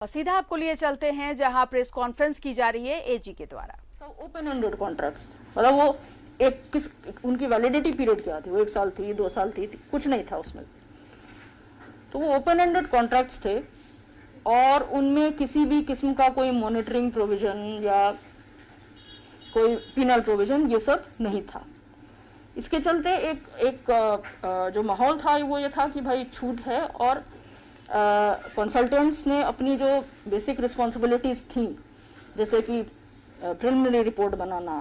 और सीधा आपको लिए चलते हैं जहां प्रेस कॉन्फ्रेंस की जा रही है एजी के द्वारा। सब ओपन एंडेड कॉन्ट्रैक्ट्स, मतलब वो उनकी वैलिडिटी पीरियड क्या थी, वो 1 साल थी, 2 साल थी, कुछ नहीं था उसमें। तो वो ओपन एंडेड कॉन्ट्रैक्ट्स थे और उनमें किसी भी किस्म का कोई मॉनिटरिंग प्रोविजन या कोई पिनल प्रोविजन ये सब नहीं था। इसके चलते एक जो माहौल था वो ये था कि भाई छूट है और कंसल्टेंट्स ने अपनी जो बेसिक रिस्पॉन्सिबिलिटीज थी, जैसे कि प्रिलिमिनरी रिपोर्ट बनाना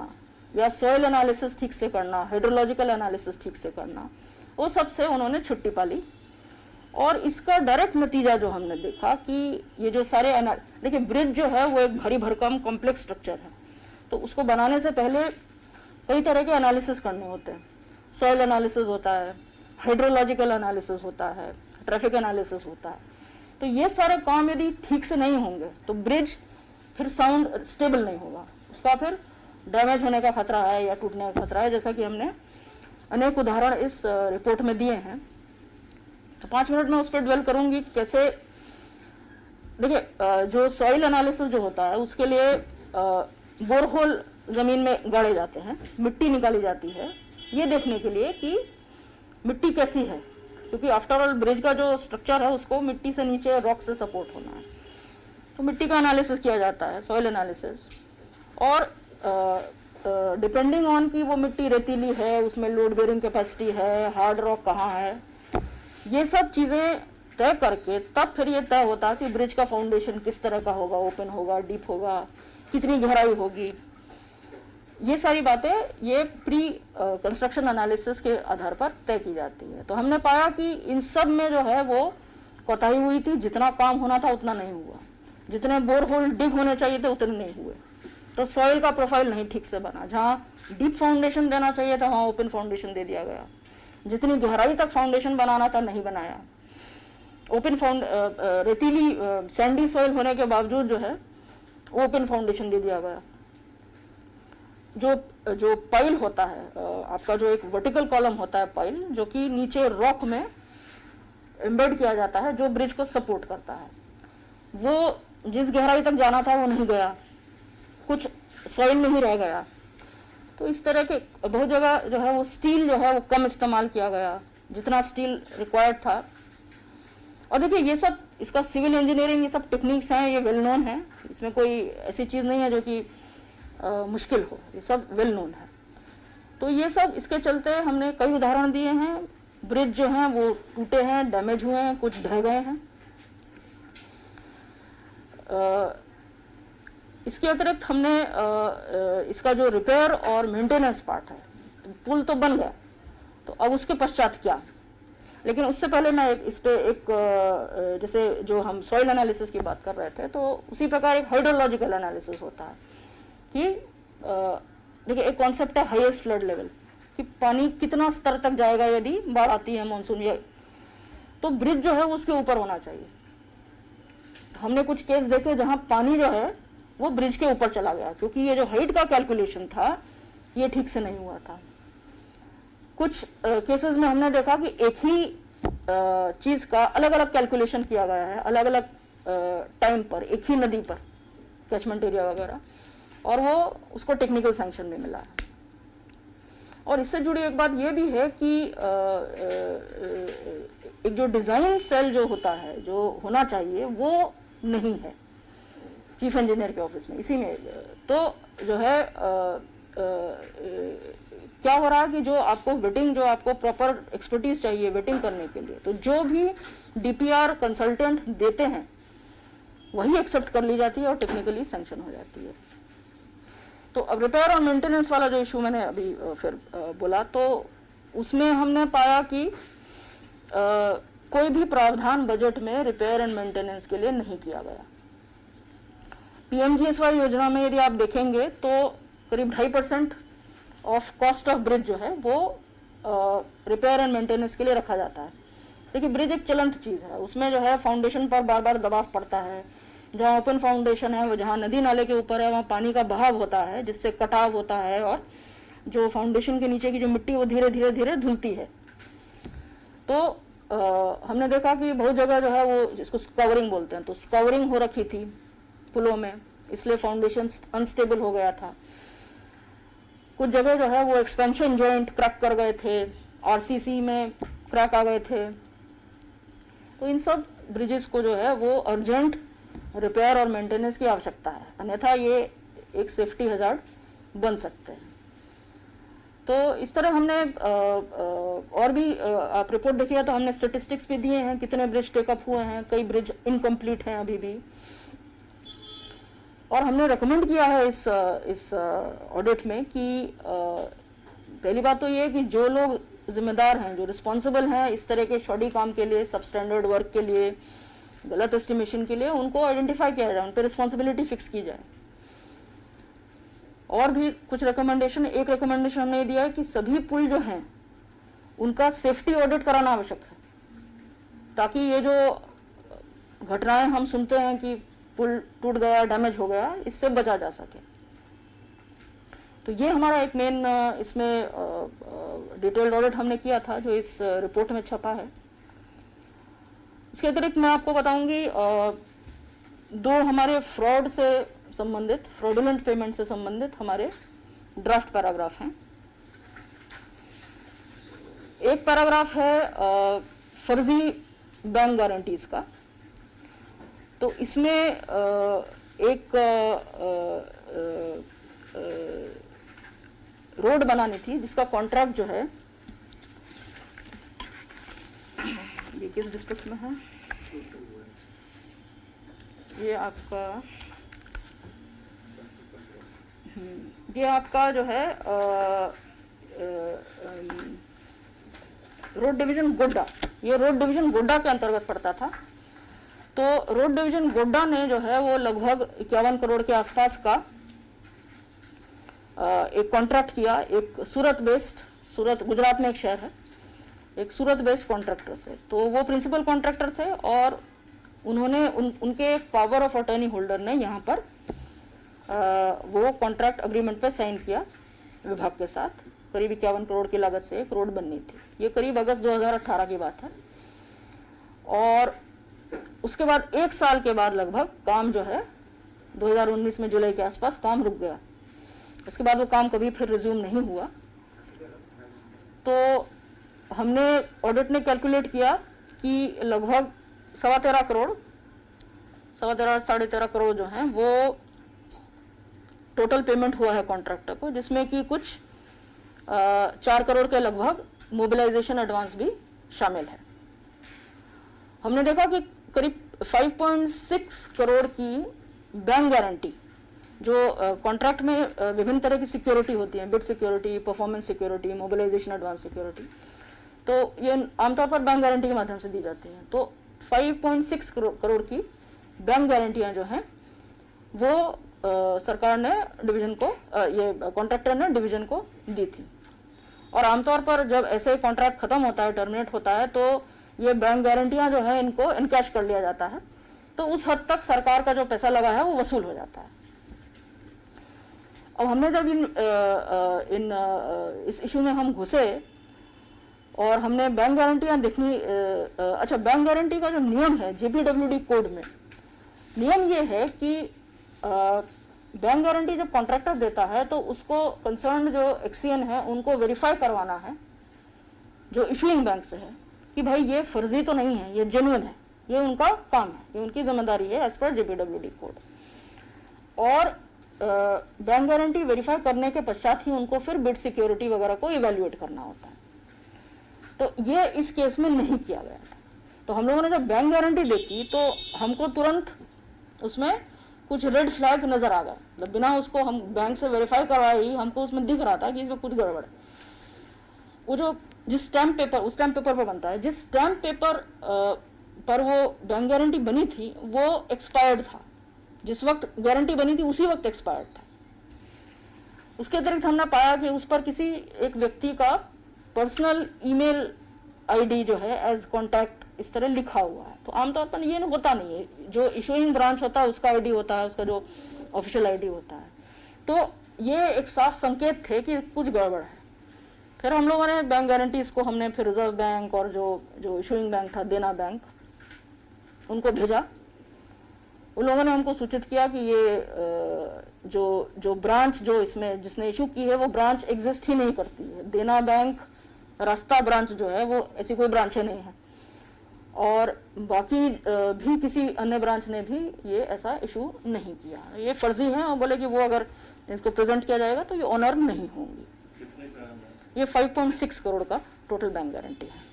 या सॉइल एनालिसिस ठीक से करना, हाइड्रोलॉजिकल एनालिसिस ठीक से करना, वो सब से उन्होंने छुट्टी पा ली। और इसका डायरेक्ट नतीजा जो हमने देखा कि ये जो सारे देखिए ब्रिज जो है वो एक भारी भरकम कॉम्प्लेक्स स्ट्रक्चर है, तो उसको बनाने से पहले कई तरह के एनालिसिस करने होते हैं। सॉइल एनालिसिस होता है, हाइड्रोलॉजिकल एनालिसिस होता है, ट्रैफिक एनालिसिस होता है। तो ये सारे काम यदि ठीक से नहीं होंगे तो ब्रिज फिर साउंड स्टेबल नहीं होगा, उसका फिर डैमेज होने का खतरा है या टूटने का खतरा है, जैसा कि हमने अनेक उदाहरण इस रिपोर्ट में दिए हैं। तो 5 मिनट में उस पर ड्वेल करूंगी कैसे। देखिए जो सॉइल एनालिसिस जो होता है उसके लिए बोरहोल जमीन में गाड़े जाते हैं, मिट्टी निकाली जाती है ये देखने के लिए कि मिट्टी कैसी है, क्योंकि आफ्टर ऑल ब्रिज का जो स्ट्रक्चर है उसको मिट्टी से नीचे रॉक से सपोर्ट होना है। तो मिट्टी का एनालिसिस किया जाता है, सॉइल एनालिसिस। और डिपेंडिंग ऑन कि वो मिट्टी रेतीली है, उसमें लोड बेयरिंग कैपेसिटी है, हार्ड रॉक कहाँ है, ये सब चीज़ें तय करके तब फिर ये तय होता है कि ब्रिज का फाउंडेशन किस तरह का होगा, ओपन होगा, डीप होगा, कितनी गहराई होगी। ये सारी बातें ये प्री कंस्ट्रक्शन एनालिसिस के आधार पर तय की जाती है। तो हमने पाया कि इन सब में जो है वो कोताही हुई थी, जितना काम होना था उतना नहीं हुआ, जितने बोरहोल डिग होने चाहिए थे उतने नहीं हुए। तो सॉइल का प्रोफाइल नहीं ठीक से बना, जहाँ डीप फाउंडेशन देना चाहिए था वहाँ ओपन फाउंडेशन दे दिया गया, जितनी गहराई तक फाउंडेशन बनाना था नहीं बनाया। ओपन रेतीली सैंडी सॉइल होने के बावजूद जो है ओपन फाउंडेशन दे दिया गया। जो पाइल होता है आपका, जो एक वर्टिकल कॉलम होता है पाइल, जो कि नीचे रॉक में एम्बेड किया जाता है, जो ब्रिज को सपोर्ट करता है, वो जिस गहराई तक जाना था वो नहीं गया, कुछ सॉइल में ही रह गया। तो इस तरह के बहुत जगह जो है वो स्टील जो है वो कम इस्तेमाल किया गया, जितना स्टील रिक्वायर्ड था। और देखिए ये सब इसका सिविल इंजीनियरिंग ये सब टेक्निक्स हैं, ये वेल नोन है, इसमें कोई ऐसी चीज़ नहीं है जो कि मुश्किल हो, ये सब वेल नोन है। तो ये सब इसके चलते हमने कई उदाहरण दिए हैं। ब्रिज जो हैं वो टूटे हैं, डैमेज हुए हैं, कुछ ढह गए हैं। इसके अतिरिक्त हमने इसका जो रिपेयर और मेंटेनेंस पार्ट है, पुल तो बन गया, तो अब उसके पश्चात क्या। लेकिन उससे पहले मैं इस पे एक जैसे जो हम सॉइल एनालिसिस की बात कर रहे थे, तो उसी प्रकार एक हाइड्रोलॉजिकल एनालिसिस होता है कि देखिए एक कॉन्सेप्ट है हाईएस्ट फ्लड लेवल, कि पानी कितना स्तर तक जाएगा यदि बाढ़ आती है मानसून में, तो ब्रिज जो है उसके ऊपर होना चाहिए। हमने कुछ केस देखे जहां पानी जो है वो ब्रिज के ऊपर चला गया, क्योंकि ये जो हाइट का कैलकुलेशन था ये ठीक से नहीं हुआ था। कुछ केसेस में हमने देखा कि एक ही चीज का अलग अलग कैलकुलेशन किया गया है, अलग अलग टाइम पर, एक ही नदी पर, कैचमेंट एरिया वगैरह, और वो उसको टेक्निकल सैंक्शन भी मिला है। और इससे जुड़ी एक बात ये भी है कि एक जो डिजाइन सेल जो होता है, जो होना चाहिए, वो नहीं है चीफ इंजीनियर के ऑफिस में। इसी में तो जो है क्या हो रहा है कि जो आपको वेटिंग, जो आपको प्रॉपर एक्सपर्टीज चाहिए वेटिंग करने के लिए, तो जो भी डीपीआर कंसल्टेंट देते हैं वही एक्सेप्ट कर ली जाती है और टेक्निकली सैंक्शन हो जाती है। तो अब रिपेयर और मेंटेनेंस वाला जो इशू मैंने अभी फिर बोला, तो उसमें हमने पाया कि कोई भी प्रावधान बजट में रिपेयर एंड मेंटेनेंस के लिए नहीं किया गया। पीएमजीएसवाई योजना में यदि आप देखेंगे तो करीब 2.5% ऑफ कॉस्ट ऑफ ब्रिज जो है वो रिपेयर एंड मेंटेनेंस के लिए रखा जाता है। देखिए ब्रिज एक चलंत चीज़ है, उसमें जो है फाउंडेशन पर बार बार दबाव पड़ता है। जहाँ ओपन फाउंडेशन है, वो जहाँ नदी नाले के ऊपर है, वहाँ पानी का बहाव होता है, जिससे कटाव होता है और जो फाउंडेशन के नीचे की जो मिट्टी वो धीरे धीरे धीरे धुलती है। तो हमने देखा कि बहुत जगह जो है वो जिसको स्कवरिंग बोलते हैं, तो स्कवरिंग हो रखी थी पुलों में, इसलिए फाउंडेशन अनस्टेबल हो गया था। कुछ जगह जो है वो एक्सपेंशन जॉइंट क्रैक कर गए थे, आरसीसी में क्रैक आ गए थे। तो इन सब ब्रिजेस को जो है वो अर्जेंट रिपेयर और मेंटेनेंस की आवश्यकता है, अन्यथा ये एक सेफ्टी हैजार्ड बन सकते हैं। तो इस तरह हमने और भी आप रिपोर्ट देखिएगा तो हमने स्टेटिस्टिक्स भी दिए हैं, कितने ब्रिज टेकअप हुए हैं, कई ब्रिज इनकम्प्लीट हैं अभी भी। और हमने रेकमेंड किया है इस ऑडिट में कि पहली बात तो ये कि जो लोग जिम्मेदार हैं, जो रिस्पॉन्सिबल हैं इस तरह के शॉडी काम के लिए, सब स्टैंडर्ड वर्क के लिए, गलत एस्टिमेशन के लिए, उनको आइडेंटिफाई किया जाए, उन पर रिस्पॉन्सिबिलिटी फिक्स की जाए। और भी कुछ रिकमेंडेशन, एक रिकमेंडेशन हमने दिया है कि सभी पुल जो हैं उनका सेफ्टी ऑडिट कराना आवश्यक है, ताकि ये जो घटनाएं हम सुनते हैं कि पुल टूट गया, डैमेज हो गया, इससे बचा जा सके। तो ये हमारा एक मेन इसमें डिटेल्ड ऑडिट हमने किया था, जो इस रिपोर्ट में छपा है। इसके अतिरिक्त मैं आपको बताऊंगी दो हमारे फ्रॉड से संबंधित, फ्रॉडुलेंट पेमेंट से संबंधित हमारे ड्राफ्ट पैराग्राफ हैं। एक पैराग्राफ है फर्जी बैंक गारंटीज का। तो इसमें एक रोड बनानी थी जिसका कॉन्ट्रैक्ट जो है, ये किस डिस्ट्रिक्ट में है, ये आपका जो है रोड डिवीजन गोड्डा, ये रोड डिवीजन गोड्डा के अंतर्गत पड़ता था। तो रोड डिवीजन गोड्डा ने जो है वो लगभग 51 करोड़ के आसपास का एक कॉन्ट्रैक्ट किया, एक सूरत बेस्ड, सूरत गुजरात में एक शहर है, एक सूरत बेस्ड कॉन्ट्रैक्टर से। तो वो प्रिंसिपल कॉन्ट्रैक्टर थे और उन्होंने उनके पावर ऑफ अटर्नी होल्डर ने यहाँ पर वो कॉन्ट्रैक्ट अग्रीमेंट पे साइन किया विभाग के साथ। करीब 51 करोड़ की लागत से एक रोड बननी थी। ये करीब अगस्त 2018 की बात है। और उसके बाद एक साल के बाद लगभग काम जो है 2019 में जुलाई के आसपास काम रुक गया। उसके बाद वो काम कभी फिर रिज्यूम नहीं हुआ। तो हमने ऑडिट ने कैलकुलेट किया कि लगभग 13.25 करोड़, 13.5-13.5 करोड़ जो हैं वो टोटल पेमेंट हुआ है कॉन्ट्रैक्टर को, जिसमें कि कुछ 4 करोड़ के लगभग मोबिलाइजेशन एडवांस भी शामिल है। हमने देखा कि करीब 5.6 करोड़ की बैंक गारंटी, जो कॉन्ट्रैक्ट में विभिन्न तरह की सिक्योरिटी होती है, bid security, performance security, mobilisation advance security, तो ये आमतौर पर बैंक गारंटी के माध्यम से दी जाती हैं। तो 5.6 करोड़ की बैंक गारंटियां जो हैं वो सरकार ने डिवीजन को, ये कॉन्ट्रैक्टर ने डिवीजन को दी थी। और आमतौर पर जब ऐसे कॉन्ट्रैक्ट खत्म होता है, टर्मिनेट होता है, तो ये बैंक गारंटियां जो है इनको इनकैश कर लिया जाता है। तो उस हद तक सरकार का जो पैसा लगा है वो वसूल हो जाता है। अब हमने जब इस इशू में हम घुसे और हमने बैंक गारंटियां देखनी, अच्छा, बैंक गारंटी का जो नियम है JPWD कोड में नियम ये है कि बैंक गारंटी जब कॉन्ट्रैक्टर देता है तो उसको कंसर्न जो एक्सीएन है उनको वेरीफाई करवाना है जो इशूइंग बैंक से है कि भाई ये फर्जी तो नहीं है, ये जेन्युइन है, ये उनका काम है, ये उनकी जिम्मेदारी है एज पर JPWD कोड। और बैंक गारंटी वेरीफाई करने के पश्चात ही उनको फिर बिड सिक्योरिटी वगैरह को इवेल्युएट करना होता है। तो ये इस केस में नहीं किया गया था। तो हम लोगों ने जब बैंक गारंटी देखी तो हमको तुरंत उसमें कुछ रेड फ्लैग नजर आ गया। मतलब बिना उसको हम बैंक से वेरीफाई करवाए ही हमको उसमें दिख रहा था कि इसमें कुछ गड़बड़ है। वो जो जिस स्टैम्प पेपर, उस स्टैम्प पेपर पर बनता है, जिस स्टैम्प पेपर पर वो बैंक गारंटी बनी थी वो एक्सपायर्ड था। जिस वक्त गारंटी बनी थी उसी वक्त एक्सपायर्ड था। उसके अतिरिक्त हमने पाया कि उस पर किसी एक व्यक्ति का पर्सनल ईमेल आईडी जो है एज कॉन्टैक्ट इस तरह लिखा हुआ है। तो आमतौर पर ये होता नहीं है, जो इशूइंग ब्रांच होता है उसका आईडी होता है, उसका जो ऑफिशियल आईडी होता है। तो ये एक साफ संकेत थे कि कुछ गड़बड़ है। फिर हम लोगों ने बैंक गारंटीज को हमने फिर रिजर्व बैंक और जो इशूइंग बैंक था देना बैंक, उनको भेजा। उन लोगों ने हमको सूचित किया कि ये जो ब्रांच जो इसमें जिसने इशू की है वो ब्रांच एग्जिस्ट ही नहीं करती है। देना बैंक रास्ता ब्रांच जो है वो ऐसी कोई ब्रांच ही नहीं है, और बाकी भी किसी अन्य ब्रांच ने भी ये ऐसा इशू नहीं किया, ये फर्जी है। और बोले कि वो अगर इसको प्रेजेंट किया जाएगा तो ये ऑनर नहीं होंगी। ये 5.6 करोड़ का टोटल बैंक गारंटी है।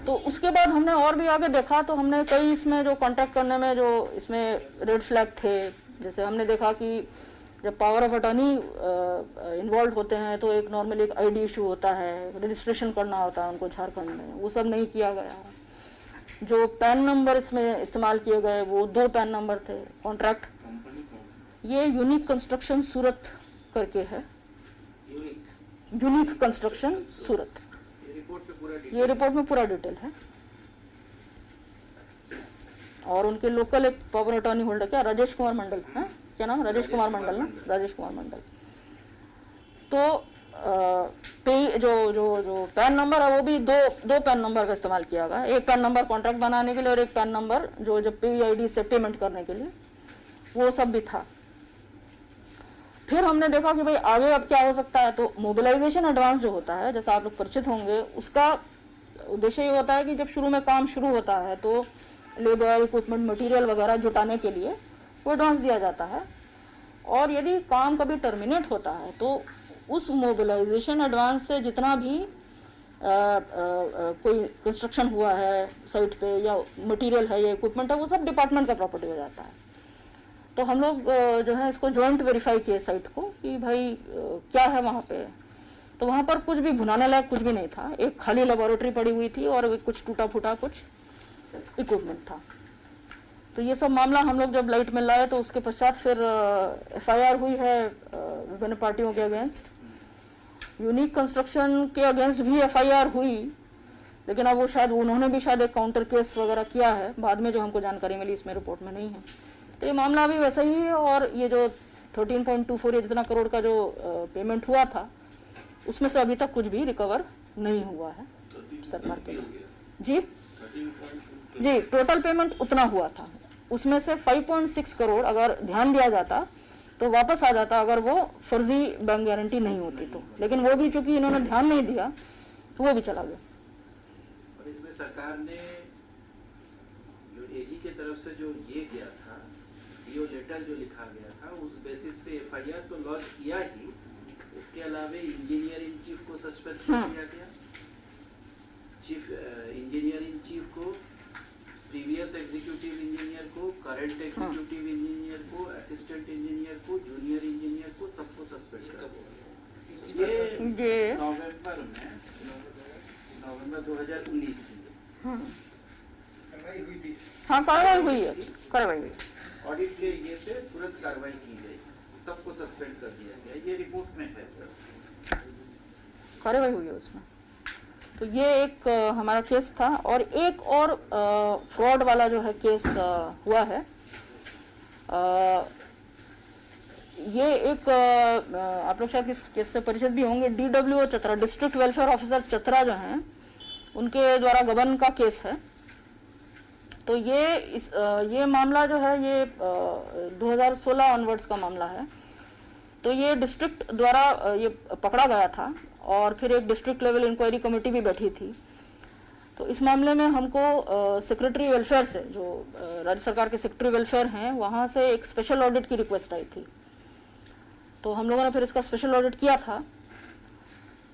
तो उसके बाद हमने और भी आगे देखा, तो हमने कई इसमें जो कॉन्टैक्ट करने में जो इसमें रेड फ्लैग थे, जैसे हमने देखा कि जब पावर ऑफ अटॉर्नी इन्वॉल्व होते हैं तो एक नॉर्मली एक आईडी इशू होता है, रजिस्ट्रेशन करना होता है उनको झारखंड में, वो सब नहीं किया गया। जो पैन नंबर इसमें इस्तेमाल किए गए वो 2 पैन नंबर थे। कॉन्ट्रैक्ट ये यूनिक कंस्ट्रक्शन सूरत करके है, यूनिक कंस्ट्रक्शन सूरत, ये रिपोर्ट में पूरा डिटेल है। और उनके लोकल एक पावर अटॉर्नी होल्डर क्या राजेश कुमार मंडल है, क्या नाम, राजेश कुमार मंडल ना, राजेश कुमार मंडल। तो जो पैन नंबर है वो भी दो पैन नंबर का इस्तेमाल किया गया। एक पैन नंबर कॉन्ट्रैक्ट बनाने के लिए और एक पैन नंबर जो जब PID से पेमेंट करने के लिए, वो सब भी था। फिर हमने देखा कि भाई आगे अब क्या हो सकता है। तो मोबिलाइजेशन एडवांस जो होता है, जैसा आप लोग परिचित होंगे, उसका उद्देश्य ये होता है कि जब शुरू में काम शुरू होता है तो लेबर, इक्विपमेंट, मटेरियल वगैरह जुटाने के लिए वो एडवांस दिया जाता है। और यदि काम कभी टर्मिनेट होता है तो उस मोबिलाइजेशन एडवांस से जितना भी कोई कंस्ट्रक्शन हुआ है साइट पे या मटेरियल है या इक्विपमेंट है, वो सब डिपार्टमेंट का प्रॉपर्टी हो जाता है। तो हम लोग जो है इसको जॉइंट वेरीफाई किए साइट को कि भाई क्या है वहाँ पे। तो वहाँ पर कुछ भी भुनाने लायक कुछ भी नहीं था, एक खाली लेबोरेटरी पड़ी हुई थी और कुछ टूटा फूटा कुछ इक्विपमेंट था। तो ये सब मामला हम लोग जब लाइट में लाए तो उसके पश्चात फिर FIR हुई है विभिन्न पार्टियों के अगेंस्ट। यूनिक कंस्ट्रक्शन के अगेंस्ट भी FIR हुई, लेकिन अब वो शायद उन्होंने भी शायद एक काउंटर केस वगैरह किया है बाद में, जो हमको जानकारी मिली, इसमें रिपोर्ट में नहीं है। तो ये मामला अभी वैसा ही है। और ये जो 13.24 या जितना करोड़ का जो पेमेंट हुआ था, उसमें से अभी तक कुछ भी रिकवर नहीं हुआ है सरकार के लिए। जी टोटल पेमेंट उतना हुआ था, उसमें से 5.6 करोड़ अगर ध्यान दिया जाता तो वापस आ जाता, अगर वो फर्जी बैंक गारंटी नहीं होती तो। लेकिन वो भी चूंकि इन्होंने ध्यान नहीं दिया तो वो भी चला गया। और इसमें सरकार ने जो AG के तरफ से जो ये किया था, DO लेटर जो लिखा गया था, उस बेसिस पे FIR तो लॉन्च किया ही, इसके अलावा इंजीनियर इन चीफ को सस्पेंड किया गया, चीफ इंजीनियर इन चीफ को, प्रीवियस एग्जीक्यूटिव इंजीनियर को, करंट एग्जीक्यूटिव इंजीनियर को, असिस्टेंट इंजीनियर को, जूनियर इंजीनियर को, सबको सस्पेंड कर दिया। ये नवंबर 2019 में हाँ कार्रवाई हुई है, कार्रवाई हुई। ऑडिट के ये पे तुरंत कार्रवाई की गई, सबको सस्पेंड कर दिया गया, ये रिपोर्ट में है सर, कार्रवाई हुई है उसमें। तो ये एक हमारा केस था। और एक और फ्रॉड वाला जो है केस हुआ है। ये एक आप लोग शायद इस केस से परिचित भी होंगे, DWO Chatra, district welfare officer Chatra जो हैं, उनके द्वारा गबन का केस है। तो ये मामला जो है ये 2016 ऑनवर्ड्स का मामला है। तो ये डिस्ट्रिक्ट द्वारा ये पकड़ा गया था और फिर एक डिस्ट्रिक्ट लेवल इंक्वायरी कमेटी भी बैठी थी। तो इस मामले में हमको सेक्रेटरी वेलफेयर से, जो राज्य सरकार के सेक्रेटरी वेलफेयर हैं, वहाँ से एक स्पेशल ऑडिट की रिक्वेस्ट आई थी। तो हम लोगों ने फिर इसका स्पेशल ऑडिट किया था।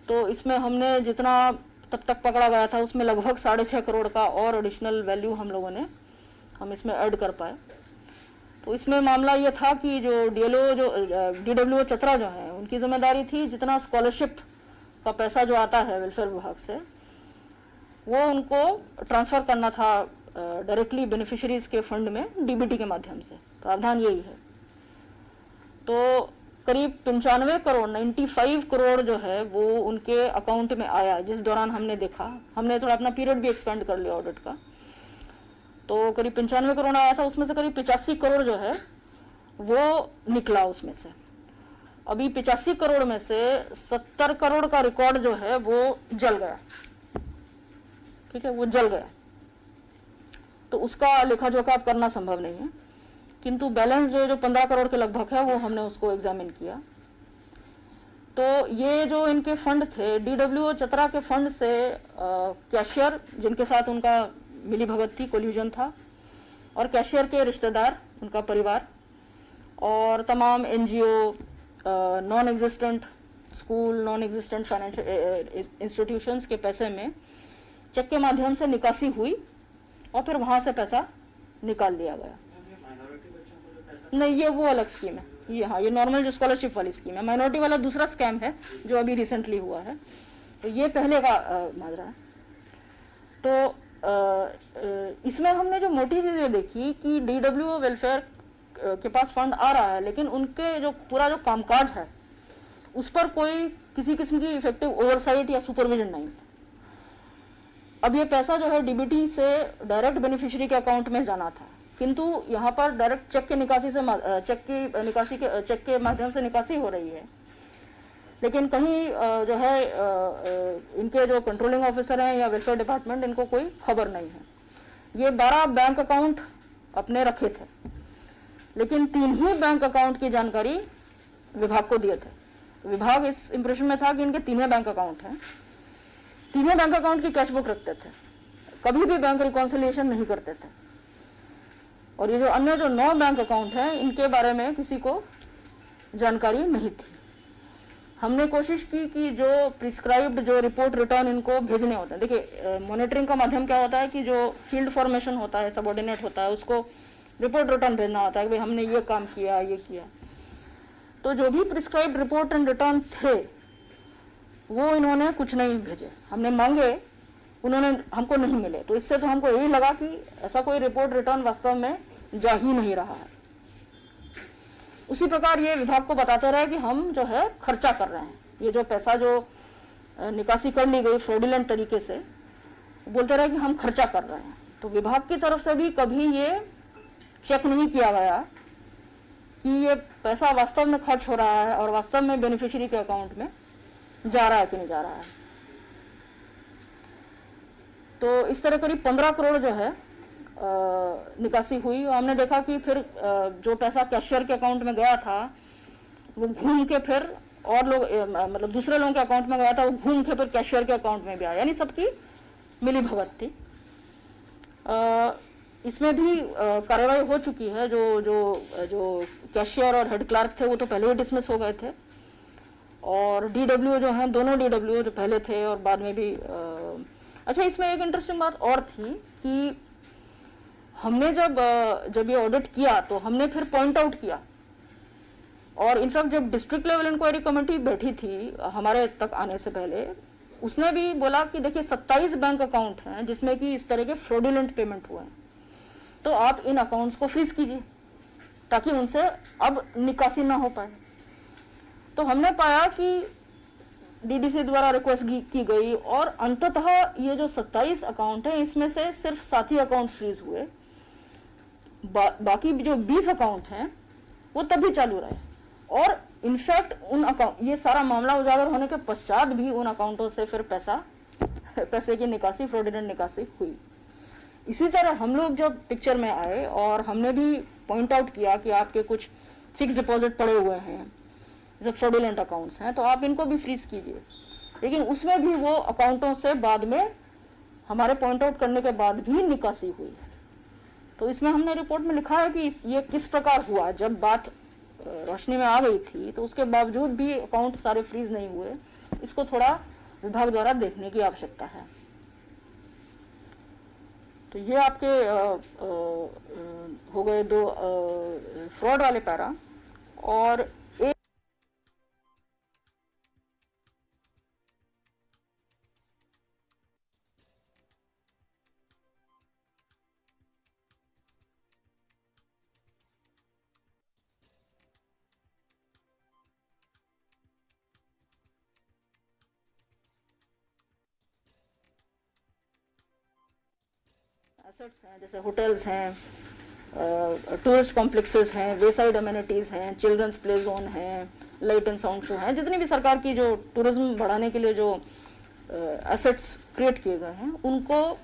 तो इसमें हमने जितना तब तक पकड़ा गया था उसमें लगभग 6.5 करोड़ का और एडिशनल वैल्यू हम इसमें ऐड कर पाए। तो इसमें मामला ये था कि जो DWO चतरा जो है, उनकी जिम्मेदारी थी जितना स्कॉलरशिप का पैसा जो आता है वेलफेयर विभाग से, वो उनको ट्रांसफर करना था डायरेक्टली बेनिफिशियरीज के फंड में DBT के माध्यम से। प्रावधान यही है। तो करीब 95 करोड़ 95 करोड़ जो है वो उनके अकाउंट में आया, जिस दौरान हमने देखा। हमने थोड़ा अपना पीरियड भी एक्सपेंड कर लिया ऑडिट का। तो करीब 95 करोड़ आया था, उसमें से करीब 85 करोड़ जो है वो निकला उसमें से। अभी 85 करोड़ में से 70 करोड़ का रिकॉर्ड जो है वो जल गया, ठीक है, वो जल गया। तो उसका लेखा जोखा अब करना संभव नहीं है, किंतु बैलेंस जो 15 करोड़ के लगभग है वो हमने उसको एग्जामिन किया। तो ये जो इनके फंड थे, डीडब्ल्यूओ चतरा के फंड से कैशियर जिनके साथ उनका मिली भगत थी, कोल्यूजन था, और कैशियर के रिश्तेदार, उनका परिवार, और तमाम NGO, non existent school, non existent financial institutions के पैसे में चेक के माध्यम से निकासी हुई और फिर वहां से पैसा निकाल लिया गया। नहीं, ये वो अलग स्कीम है, ये हाँ, ये नॉर्मल जो स्कॉलरशिप वाली स्कीम है। माइनॉरिटी वाला दूसरा स्कैम है जो अभी रिसेंटली हुआ है, तो ये पहले का माजरा है। तो इसमें हमने जो मोटी चीजें देखी कि डीडब्ल्यूओ वेलफेयर के पास फंड आ रहा है, लेकिन उनके जो पूरा जो कामकाज है उस पर कोई किसी किस्म की इफेक्टिव ओवरसाइट या सुपरविजन नहीं है। अब ये पैसा जो है डीबीटी से डायरेक्ट बेनिफिशियरी के अकाउंट में जाना था, किंतु यहाँ पर डायरेक्ट चेक की निकासी से चेक के माध्यम से निकासी हो रही है। लेकिन कहीं जो है इनके जो कंट्रोलिंग ऑफिसर हैं या वेलफेयर डिपार्टमेंट, इनको कोई खबर नहीं है। ये 12 बैंक अकाउंट अपने रखे थे, लेकिन 3 ही बैंक अकाउंट की जानकारी विभाग को दिए थे। विभाग इस इंप्रेशन में था कि इनके 3 बैंक अकाउंट हैं, 3 बैंक अकाउंट की कैशबुक रखते थे, कभी भी बैंक रिकॉन्सिलिएशन नहीं करते थे। और ये जो अन्य जो 9 बैंक अकाउंट हैं, इनके बारे में किसी को जानकारी नहीं थी। हमने कोशिश की कि जो प्रिस्क्राइब्ड जो रिपोर्ट रिटर्न इनको भेजने होते हैं, देखिए मॉनिटरिंग का माध्यम क्या होता है कि जो फील्ड फॉर्मेशन होता है, सबऑर्डिनेट होता है, उसको रिपोर्ट रिटर्न भेजना होता है कि भाई हमने ये काम किया, ये किया। तो जो भी प्रिस्क्राइब्ड रिपोर्ट एंड रिटर्न थे वो इन्होंने कुछ नहीं भेजे। हमने मांगे, उन्होंने हमको नहीं मिले। तो इससे तो हमको यही लगा कि ऐसा कोई रिपोर्ट रिटर्न वास्तव में जा ही नहीं रहा है। उसी प्रकार ये विभाग को बताते रहे कि हम जो है खर्चा कर रहे हैं, ये जो पैसा जो निकासी कर ली गई फ्रॉडुलेंट तरीके से, बोलते रहे कि हम खर्चा कर रहे हैं। तो विभाग की तरफ से भी कभी ये चेक नहीं किया गया कि ये पैसा वास्तव में खर्च हो रहा है और वास्तव में बेनिफिशियरी के अकाउंट में जा रहा है कि नहीं जा रहा है। तो इस तरह करीब 15 करोड़ जो है निकासी हुई। और हमने देखा कि फिर जो पैसा कैशियर के अकाउंट में गया था वो घूम के फिर और लोग मतलब दूसरे लोगों के अकाउंट में गया था, वो घूम के फिर कैशियर के अकाउंट में भी आया, यानी सबकी मिली भगत थी। इसमें भी कार्रवाई हो चुकी है। जो जो जो कैशियर और हेड क्लार्क थे वो तो पहले ही डिसमिस हो गए थे, और डीडब्ल्यू जो हैं, दोनों डीडब्ल्यू जो पहले थे और बाद में भी अच्छा, इसमें एक इंटरेस्टिंग बात और थी कि हमने जब ये ऑडिट किया तो हमने फिर पॉइंट आउट किया, और इनफैक्ट जब डिस्ट्रिक्ट लेवल इंक्वायरी कमेटी बैठी थी हमारे तक आने से पहले, उसने भी बोला कि देखिए 27 बैंक अकाउंट हैं जिसमें कि इस तरह के फ्रॉडुलेंट पेमेंट हुए हैं, तो आप इन अकाउंट्स को फ्रीज कीजिए ताकि उनसे अब निकासी ना हो पाए। तो हमने पाया कि डीडीसी द्वारा रिक्वेस्ट की गई और अंततः ये जो 27 अकाउंट है इसमें से सिर्फ 7 ही अकाउंट फ्रीज हुए, बाकी जो 20 अकाउंट हैं वो तभी चालू रहे। और इनफैक्ट उन अकाउंट, ये सारा मामला उजागर होने के पश्चात भी उन अकाउंटों से फिर पैसे की निकासी, फ्रॉडुलेंट निकासी हुई। इसी तरह हम लोग जब पिक्चर में आए और हमने भी पॉइंट आउट किया कि आपके कुछ फिक्स डिपॉजिट पड़े हुए हैं, जब फ्रॉडुलेंट अकाउंट्स हैं, तो आप इनको भी फ्रीज कीजिए। लेकिन उसमें भी वो अकाउंटों से बाद में हमारे पॉइंट आउट करने के बाद भी निकासी हुई है। तो इसमें हमने रिपोर्ट में लिखा है कि ये किस प्रकार हुआ। जब बात रोशनी में आ गई थी तो उसके बावजूद भी अकाउंट सारे फ्रीज नहीं हुए, इसको थोड़ा विभाग द्वारा देखने की आवश्यकता है। तो ये आपके हो गए 2 फ्रॉड वाले पैरा। और एसेट्स हैं, जैसे होटल्स हैं, टूरिस्ट कॉम्प्लेक्सेस हैं, वेसाइड अमेनिटीज़ हैं, चिल्ड्रंस प्ले जोन हैं, लाइट एंड साउंड शो हैं, जितनी भी सरकार की जो टूरिज्म बढ़ाने के लिए जो एसेट्स क्रिएट किए गए हैं, उनको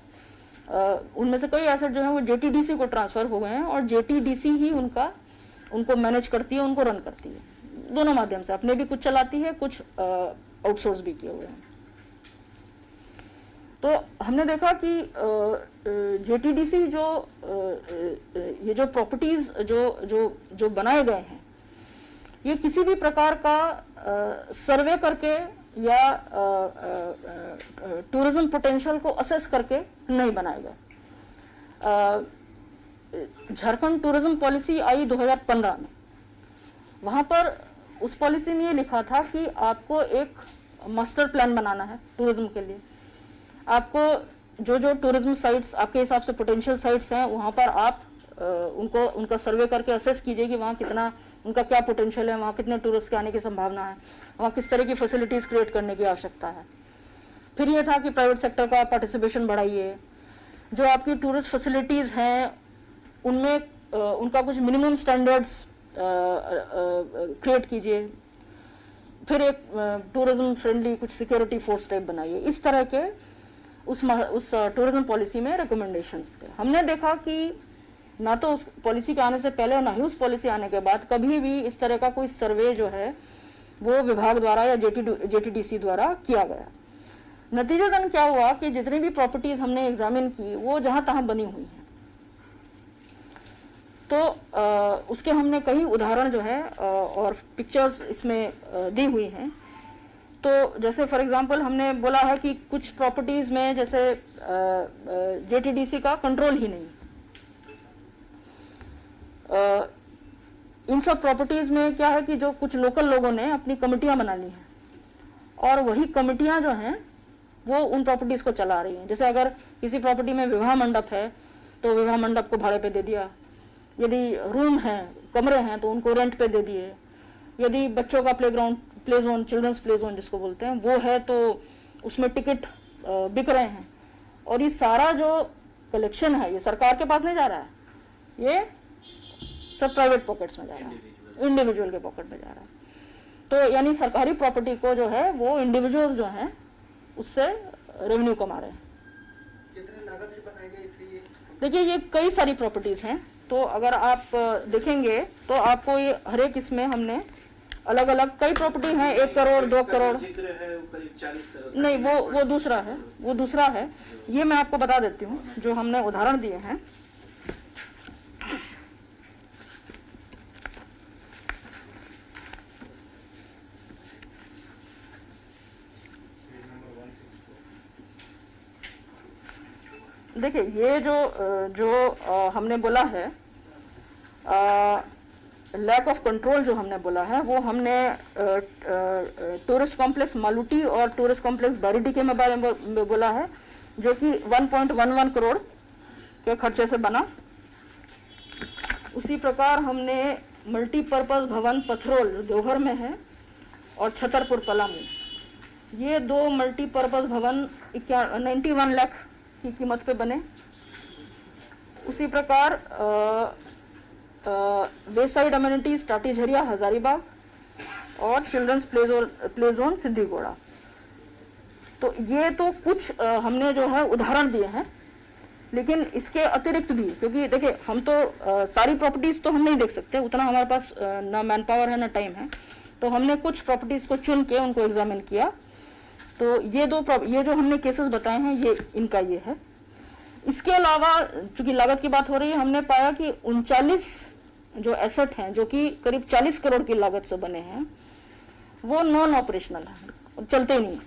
उनमें से कई एसेट जो है वो जेटीडीसी को ट्रांसफर हो गए हैं और जेटीडीसी ही उनको मैनेज करती है, उनको रन करती है। दोनों माध्यम से अपने भी कुछ चलाती है, कुछ आउटसोर्स भी किए हुए हैं। तो हमने देखा कि जेटीडीसी जो ये जो प्रॉपर्टीज जो बनाए गए हैं, ये किसी भी प्रकार का सर्वे करके या टूरिज्म पोटेंशियल को असेस करके नहीं बनाए गए। झारखंड टूरिज्म पॉलिसी आई 2015 में। वहां पर उस पॉलिसी में ये लिखा था कि आपको एक मास्टर प्लान बनाना है टूरिज्म के लिए। आपको जो टूरिज्म साइट्स आपके हिसाब से पोटेंशियल साइट्स हैं, वहां पर आप उनका सर्वे करके असेस कीजिए कि वहाँ कितना उनका क्या पोटेंशियल है, वहाँ कितने टूरिस्ट के आने की संभावना है, वहाँ किस तरह की फैसिलिटीज क्रिएट करने की आवश्यकता है। फिर ये था कि प्राइवेट सेक्टर का पार्टिसिपेशन बढ़ाइए, जो आपकी टूरिस्ट फैसिलिटीज हैं उनमें उनका कुछ मिनिमम स्टैंडर्ड्स क्रिएट कीजिए। फिर एक टूरिज्म फ्रेंडली कुछ सिक्योरिटी फोर्स टाइप बनाइए। इस तरह के उस टूरिज्म पॉलिसी में रिकमेंडेशंस थे। हमने देखा कि ना तो उस पॉलिसी के आने से पहले और ना ही उस पॉलिसी आने के बाद कभी भी इस तरह का कोई सर्वे जो है वो विभाग द्वारा या जेटीडीसी द्वारा किया गया। नतीजतन क्या हुआ कि जितनी भी प्रॉपर्टीज हमने एग्जामिन की वो जहां तहां बनी हुई हैं। तो उसके हमने कई उदाहरण जो है और पिक्चर्स इसमें दी हुई हैं। तो जैसे फॉर एग्जांपल हमने बोला है कि कुछ प्रॉपर्टीज में जैसे जेटीडीसी का कंट्रोल ही नहीं। इन सब प्रॉपर्टीज में क्या है कि जो कुछ लोकल लोगों ने अपनी कमिटियां बना ली हैं और वही कमिटियां जो हैं वो उन प्रॉपर्टीज को चला रही हैं। जैसे अगर किसी प्रॉपर्टी में विवाह मंडप है तो विवाह मंडप को भाड़े पे दे दिया, यदि रूम हैं, कमरे हैं तो उनको रेंट पे दे दिए, यदि बच्चों का play zone children's play zone जिसको बोलते हैं वो है तो उसमें टिकट बिक रहे हैं। और ये सारा जो कलेक्शन है ये सरकार के पास नहीं जा रहा है, ये सब प्राइवेट पॉकेट्स में जा रहा है, इंडिविजुअल के पॉकेट में जा रहा है। तो यानी सरकारी प्रॉपर्टी को जो है वो इंडिविजुअल्स जो हैं उससे रेवेन्यू कमा रहे हैं। कितने लागत से बनाई गई थी ये? देखिए ये कई सारी प्रॉपर्टीज हैं, तो अगर आप देखेंगे तो आपको ये हर एक इसमें हमने अलग अलग कई प्रॉपर्टी हैं। 1 करोड़ 2 करोड़ जिक्र है वो करीब 40 करोड़। नहीं, वो दूसरा है। ये मैं आपको बता देती हूँ जो हमने उदाहरण दिए हैं। देखिए ये जो हमने बोला है लैक ऑफ कंट्रोल जो हमने बोला है वो हमने टूरिस्ट कॉम्प्लेक्स मालूटी और टूरिस्ट कॉम्प्लेक्स बैरिडी में बारे में बोला है, जो कि 1.11 करोड़ के खर्चे से बना। उसी प्रकार हमने मल्टीपर्पज भवन पथरोल देवघर में है और छतरपुर पलामू, ये 2 मल्टीपर्पज भवन 91 लाख की कीमत पे बने। उसी प्रकार वे साइड अमेनिटीज टाटी झरिया हजारीबाग और चिल्ड्रंस प्ले जोन सिद्धिगोड़ा। तो ये तो कुछ हमने जो है उदाहरण दिए हैं, लेकिन इसके अतिरिक्त भी, क्योंकि देखिए हम तो सारी प्रॉपर्टीज तो हम नहीं देख सकते, उतना हमारे पास ना मैन पावर है ना टाइम है, तो हमने कुछ प्रॉपर्टीज को चुन के उनको एग्जामिन किया। तो ये जो हमने केसेस बताए हैं ये इनका ये है। इसके अलावा चूंकि लागत की बात हो रही है, हमने पाया कि 39 जो एसेट हैं जो कि करीब 40 करोड़ की लागत से बने हैं वो नॉन ऑपरेशनल है, चलते ही नहीं।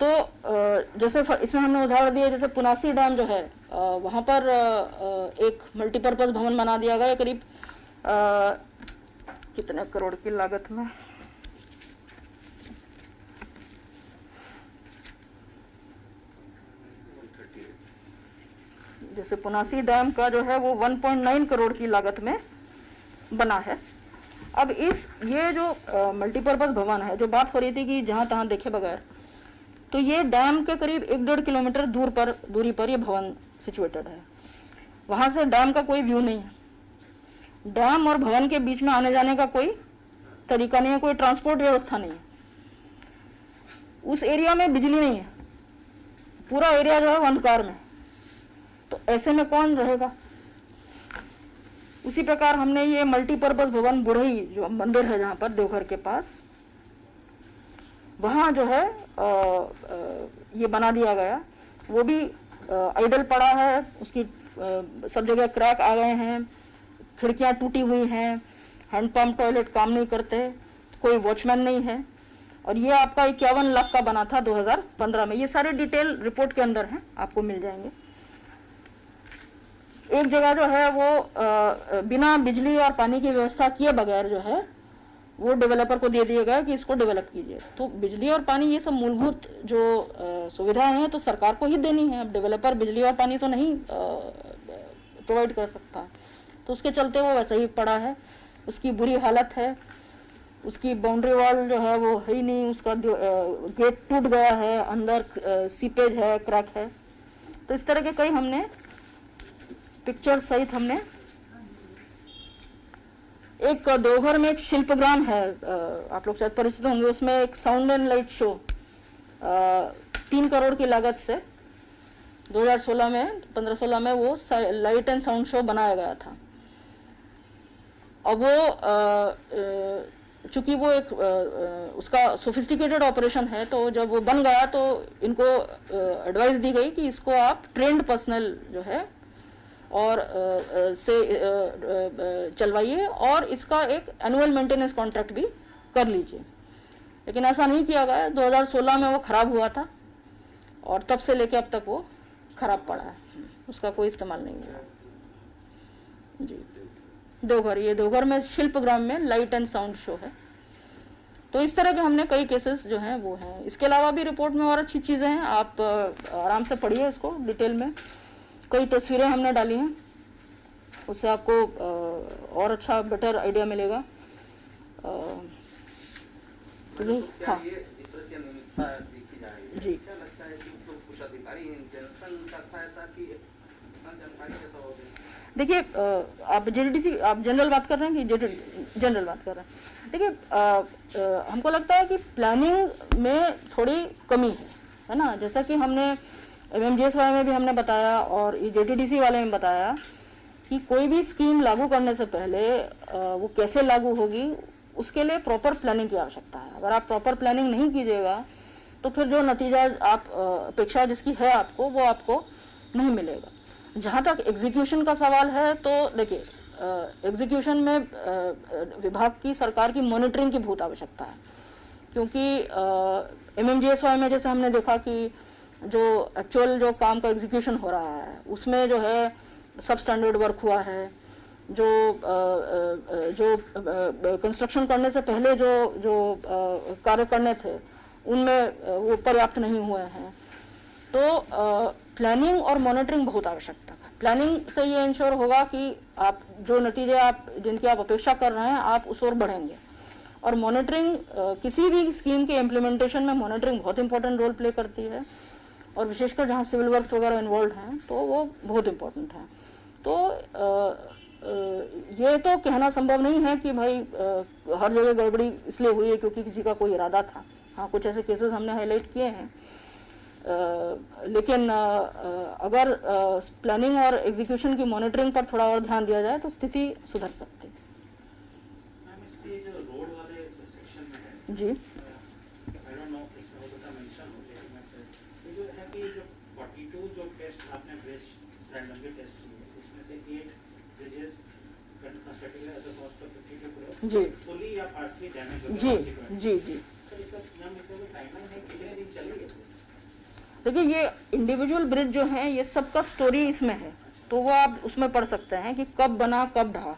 तो जैसे इसमें हमने उदाहरण दिए, जैसे पुनासी डैम जो है वहां पर एक मल्टीपर्पज भवन बना दिया गया करीब कितने करोड़ की लागत में, जैसे पुनासी डैम का जो है वो 1.9 करोड़ की लागत में बना है। अब ये जो मल्टीपर्पज भवन है, जो बात हो रही थी कि जहां तहां देखे बगैर, तो ये डैम के करीब 1-1.5 किलोमीटर दूरी पर ये भवन सिचुएटेड है। वहां से डैम का कोई व्यू नहीं है, डैम और भवन के बीच में आने जाने का कोई तरीका नहीं है, कोई ट्रांसपोर्ट व्यवस्था नहीं है, उस एरिया में बिजली नहीं है, पूरा एरिया जो है अंधकार में, तो ऐसे में कौन रहेगा। उसी प्रकार हमने ये मल्टीपर्पज भवन बुढ़ई जो मंदिर है जहाँ पर देवघर के पास, वहाँ जो है ये बना दिया गया, वो भी आइडल पड़ा है, उसकी सब जगह क्रैक आ गए हैं, खिड़कियाँ टूटी हुई हैं, हैंडपंप टॉयलेट काम नहीं करते, कोई वॉचमैन नहीं है, और ये आपका 51 लाख का बना था 2015 में। ये सारे डिटेल रिपोर्ट के अंदर हैं, आपको मिल जाएंगे। एक जगह जो है वो बिना बिजली और पानी की व्यवस्था किए बगैर जो है वो डेवलपर को दे दिया गया कि इसको डेवलप कीजिए। तो बिजली और पानी ये सब मूलभूत जो सुविधाएं हैं तो सरकार को ही देनी है, अब डेवलपर बिजली और पानी तो नहीं प्रोवाइड कर सकता, तो उसके चलते वो वैसे ही पड़ा है, उसकी बुरी हालत है, उसकी बाउंड्री वॉल जो है वो है ही नहीं, उसका गेट टूट गया है, अंदर सीपेज है, क्रैक है। तो इस तरह के कई हमने पिक्चर सहित हमने एक देवघर में एक शिल्पग्राम है, आप लोग शायद परिचित होंगे, उसमें एक sound and light show 3 crore की लागत से 2016 में 15-16 में वो लाइट एंड साउंड शो बनाया गया था। अब वो चूंकि वो एक उसका सोफिस्टिकेटेड ऑपरेशन है, तो जब वो बन गया तो इनको एडवाइस दी गई कि इसको आप ट्रेंड पर्सनल जो है और से चलवाइए और इसका एक एनुअल मेंटेनेंस कॉन्ट्रैक्ट भी कर लीजिए। लेकिन ऐसा नहीं किया गया, 2016 में वो खराब हुआ था और तब से लेके अब तक वो खराब पड़ा है, उसका कोई इस्तेमाल नहीं हुआ जी। देवघर, ये देवघर में शिल्पग्राम में लाइट एंड साउंड शो है। तो इस तरह के हमने कई केसेस जो हैं वो हैं। इसके अलावा भी रिपोर्ट में और अच्छी चीज़ें हैं, आप आराम से पढ़िए इसको डिटेल में। कई तस्वीरें हमने डाली हैं, उससे आपको और अच्छा बेटर आइडिया मिलेगा। यही हाँ जी। क्या लगता है कि जो कुछ अधिकारी इंटेंशन करता है ऐसा कि इतना जानकारी कैसा हो गया? देखिए आप जेडीसी आप जनरल बात कर रहे हैं कि जनरल बात कर रहे हैं। देखिए हमको लगता है कि प्लानिंग में थोड़ी कमी है ना, जैसा कि हमने MMGS वाले में भी हमने बताया और ये JTDC वाले में बताया कि कोई भी स्कीम लागू करने से पहले वो कैसे लागू होगी उसके लिए प्रॉपर प्लानिंग की आवश्यकता है। अगर आप प्रॉपर प्लानिंग नहीं कीजिएगा तो फिर जो नतीजा आप अपेक्षा जिसकी है आपको वो आपको नहीं मिलेगा। जहाँ तक एग्जीक्यूशन का सवाल है तो देखिए एग्जीक्यूशन में विभाग की सरकार की मॉनिटरिंग की बहुत आवश्यकता है, क्योंकि MMGSY में जैसे हमने देखा कि जो एक्चुअल जो काम का एग्जीक्यूशन हो रहा है उसमें जो है सब स्टैंडर्ड वर्क हुआ है, जो कंस्ट्रक्शन करने से पहले जो कार्य करने थे उनमें वो पर्याप्त नहीं हुए हैं। तो प्लानिंग और मॉनिटरिंग बहुत आवश्यकता है। प्लानिंग से ये इंश्योर होगा कि आप जो नतीजे आप जिनकी आप अपेक्षा कर रहे हैं आप उस ओर बढ़ेंगे। और मॉनिटरिंग किसी भी स्कीम के इम्प्लीमेंटेशन में मॉनिटरिंग बहुत इंपॉर्टेंट रोल प्ले करती है, और विशेषकर जहाँ सिविल वर्क्स वगैरह इन्वॉल्व हैं तो वो बहुत इम्पोर्टेंट है। तो ये तो कहना संभव नहीं है कि भाई हर जगह गड़बड़ी इसलिए हुई है क्योंकि किसी का कोई इरादा था। हाँ, कुछ ऐसे केसेस हमने हाईलाइट किए हैं, लेकिन अगर प्लानिंग और एग्जीक्यूशन की मॉनिटरिंग पर थोड़ा और ध्यान दिया जाए तो स्थिति सुधर सकती है। जो रोड वाले सेक्शन में है जी, जो है कि जो 42 जो टेस्ट आपने ब्रिज रैंडमली टेस्ट किए उसमें से 8 bridges constructed at the cost of 52 crore जी फुली या पार्शली डैमेज हो जी गए। जी जी सर इसका नाम इसका टाइमलाइन है, कितने दिन चलेगी? देखिए ये इंडिविजुअल ब्रिज जो है ये सबका स्टोरी इसमें है, तो वो आप उसमें पढ़ सकते हैं कि कब बना कब ढहा।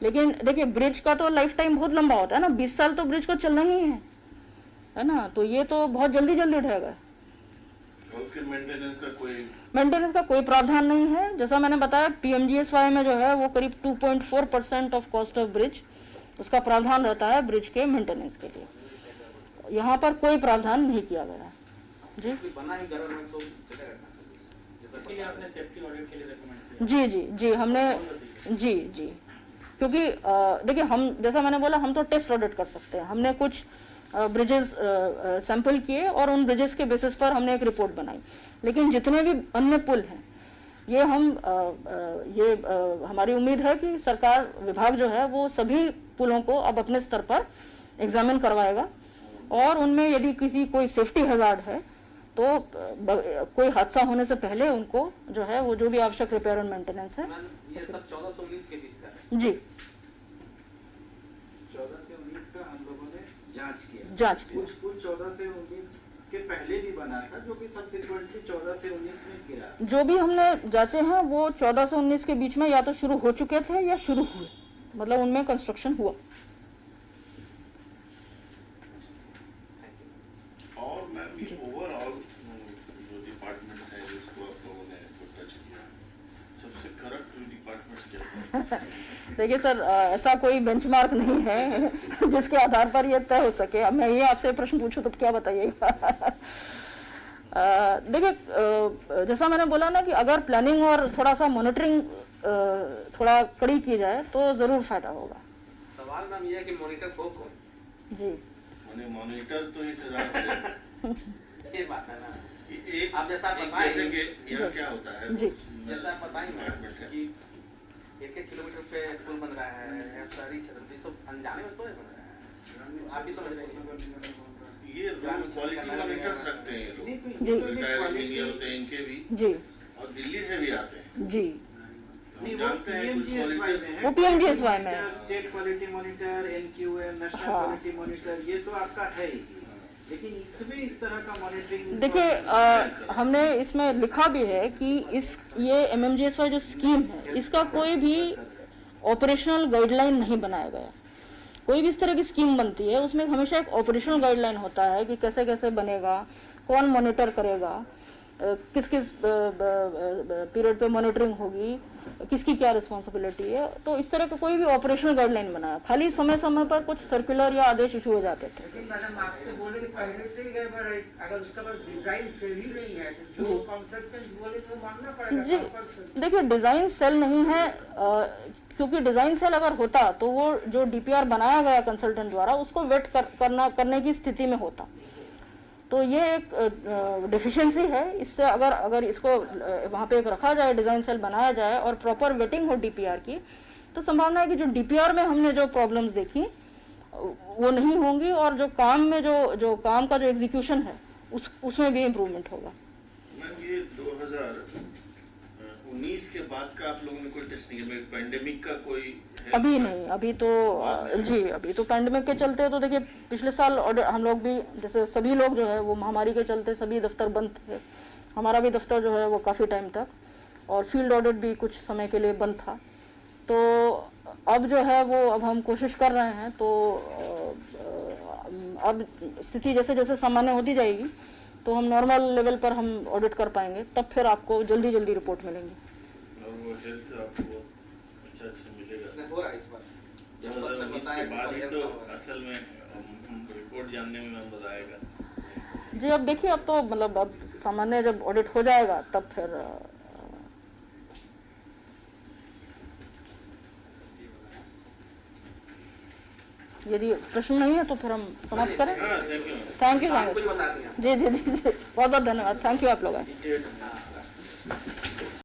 लेकिन देखिए ब्रिज का तो लाइफ टाइम बहुत लंबा होता है ना, 20 साल तो ब्रिज को चलना ही है ना, तो ये तो बहुत जल्दी ढहेगा। उसके मेंटेनेंस का कोई प्रावधान नहीं है। जैसा मैंने बताया PMGSY में जो है वो करीब 2.4% ऑफ कॉस्ट ऑफ ब्रिज उसका प्रावधान रहता है ब्रिज के मेंटेनेंस के लिए। यहाँ पर कोई प्रावधान नहीं किया गया जी। बना ही गवर्नमेंट तो चलेगा, इसलिए आपने सेफ्टी ऑडिट के लिए रेकमेंड किया? जी जी जी हमने जी जी क्योंकि देखिए, हम जैसा मैंने बोला, हम तो टेस्ट ऑडिट कर सकते हैं। हमने कुछ ब्रिजेस सैंपल किए और उन ब्रिजेस के बेसिस पर हमने एक रिपोर्ट बनाई, लेकिन जितने भी अन्य पुल हैं ये हमारी उम्मीद है कि सरकार विभाग जो है वो सभी पुलों को अब अपने स्तर पर एग्जामिन करवाएगा और उनमें यदि कोई सेफ्टी हैजार्ड है तो कोई हादसा होने से पहले उनको जो है वो जो भी आवश्यक रिपेयर एंड मेंटेनेंस है। ये सब 1419 के बीच का है। जी, 14 से 19 का हम लोगों ने जांच किया। किया। कुछ पुल 14 से 19 के पहले भी बना था, जो कि सब्सिक्वेंटली 14 से 19 में गिरा। जो भी हमने जांचे हैं वो 14 से 19 के बीच में या तो शुरू हो चुके थे या शुरू हुए, मतलब उनमें कंस्ट्रक्शन हुआ। और मैम ये ओवरऑल जो डिपार्टमेंट्स हैं जिसको आप लोगों ने टच किया, सबसे करप्ट डिपार्टमेंट क्या है? देखिए सर, ऐसा कोई बेंचमार्क नहीं है जिसके आधार पर ये तय हो सके। अब मैं ये आपसे प्रश्न पूछूं तो क्या बताइएगा? देखिए, जैसा मैंने बोला ना कि अगर प्लानिंग और थोड़ा सा मॉनिटरिंग थोड़ा कड़ी की जाए तो जरूर फायदा होगा। सवाल मैम ये है कि मॉनिटर को कौन? जी, मैंने मॉनिटर तो इस ये बात है ना, एक आप जैसा एक बताएं जैसे कि यहाँ क्या होता है जी। जैसा आप बताएंगे डिपार्टमेंट है। कि 1-1 किलोमीटर पे पुल बन रहा है या शहरी क्षेत्र में, सब अनजाने में तो नहीं बन रहा है, आप भी समझ रहे हैं। ये रोड क्वालिटी मॉनिटर्स रखते हैं ये लोग, जी। रिटायर्ड इंजीनियर होते हैं, इनके भी, जी, और दिल्ली से भी आते हैं। जी। हम जानते हैं कुछ क्वालिटी वो PMGSY में है। State quality monitor, NQM, national हाँ। क्वालिटी मॉनिटर, ये तो आपका है ही, लेकिन इसमें इस तरह का मॉनिटरिंग देखिए, हमने इसमें लिखा भी है कि ये MMGSY जो स्कीम है इसका कोई भी ऑपरेशनल गाइडलाइन नहीं बनाया गया। कोई भी इस तरह की स्कीम बनती है उसमें हमेशा एक ऑपरेशनल गाइडलाइन होता है कि कैसे कैसे बनेगा, कौन मॉनिटर करेगा, किस किस पीरियड पे मॉनिटरिंग होगी, किसकी क्या रिस्पॉन्सिबिलिटी है। तो इस तरह का कोई भी ऑपरेशनल गाइडलाइन बनाया, खाली समय समय पर कुछ सर्कुलर या आदेश इशू हो जाते थे। लेकिन मैडम आप तो बोले कि पहले से ही गड़बड़ है, अगर उसका बस डिजाइन सेल ही नहीं है तो जो कंस्ट्रक्शन बोले तो मानना पड़ेगा। जी, देखिए, डिजाइन सेल नहीं है, क्योंकि डिजाइन सेल अगर होता तो वो जो DPR बनाया गया कंसल्टेंट द्वारा उसको वेट करने की स्थिति में होता। तो ये एक डिफिशिएंसी है। इससे अगर इसको वहाँ पे एक रखा जाए, डिजाइन सेल बनाया जाए और प्रॉपर वेटिंग हो DPR की, तो संभावना है कि जो DPR में हमने जो प्रॉब्लम्स देखी वो नहीं होंगी और जो काम में जो काम का जो एग्जीक्यूशन है उसमें भी इम्प्रूवमेंट होगा। मैम ये 2019 के बाद का आप लोगों ने कोई टेस्ट नहीं किया? पैंडेमिक का कोई है? अभी नहीं, अभी तो जी, अभी तो पैंडेमिक के चलते तो देखिए पिछले साल हम लोग भी, जैसे सभी लोग जो है वो महामारी के चलते सभी दफ्तर बंद थे। हमारा भी दफ्तर जो है वो काफ़ी टाइम तक, और फील्ड ऑडिट भी कुछ समय के लिए बंद था। तो अब जो है वो अब हम कोशिश कर रहे हैं, तो अब स्थिति जैसे जैसे सामान्य होती जाएगी तो हम नॉर्मल लेवल पर हम ऑडिट कर पाएंगे, तब फिर आपको जल्दी जल्दी रिपोर्ट मिलेंगी। और वो हेल्थ आपको अच्छा मिलेगा? नहीं हो रहा है इस बार, जब तक से बताया इसके बाद ही कि तो सब हेल्थ का असल में रिपोर्ट जानने में मजा आएगा। जी, अब देखिए, अब तो मतलब अब सामान्य जब ऑडिट हो जाएगा तब फिर यदि प्रश्न नहीं है तो फिर हम समाप्त करें। हाँ, थैंक यू। थैंक यू, कुछ बता दें आप। जी जी जी जी, बहुत बहुत धन्यवाद, थैंक यू आप लोग। हाँ।